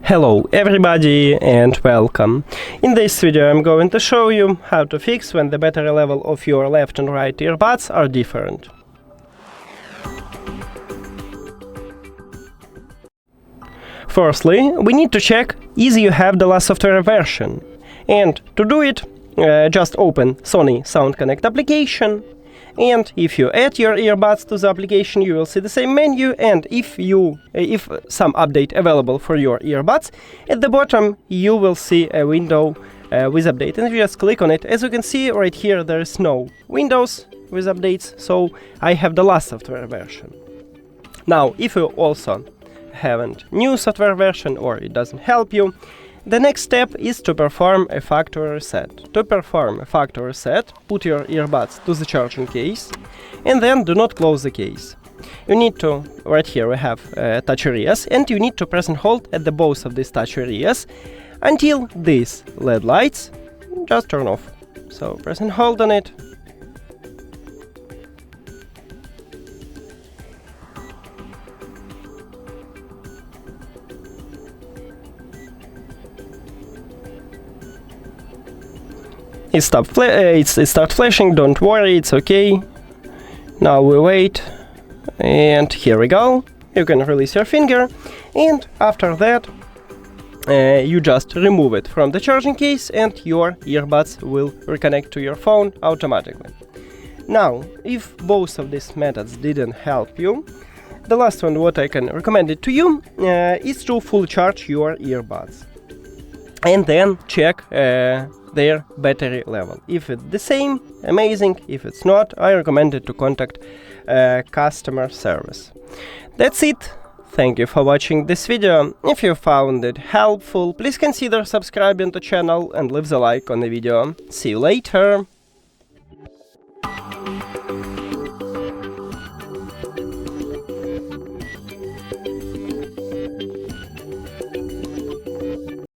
Hello everybody and welcome. In this video I'm going to show you how to fix when the battery level of your left and right earbuds are different. Firstly, we need to check if you have the last software version. And to do it, just open Sony Sound Connect application. And if you add your earbuds to the application, you will see the same menu, and if some update available for your earbuds, at the bottom you will see a window with update, and if you just click on it, as you can see right here, there is no windows with updates, so I have the last software version. Now, if you also haven't new software version or it doesn't help you, the next step is to perform a factory reset. To perform a factory reset, put your earbuds to the charging case and then do not close the case. You need to, right here we have touch areas, and you need to press and hold at the both of these touch areas until these LED lights just turn off. So press and hold on it. It starts flashing, don't worry, it's okay. Now we wait, and here we go. You can release your finger, and after that you just remove it from the charging case and your earbuds will reconnect to your phone automatically. Now, if both of these methods didn't help you, the last one what I can recommend it to you is to full charge your earbuds and then check their battery level. If it's the same, amazing. If it's not, I recommend it to contact customer service. That's it. Thank you for watching this video. If you found it helpful, please consider subscribing to the channel and leave the like on the video. See you later.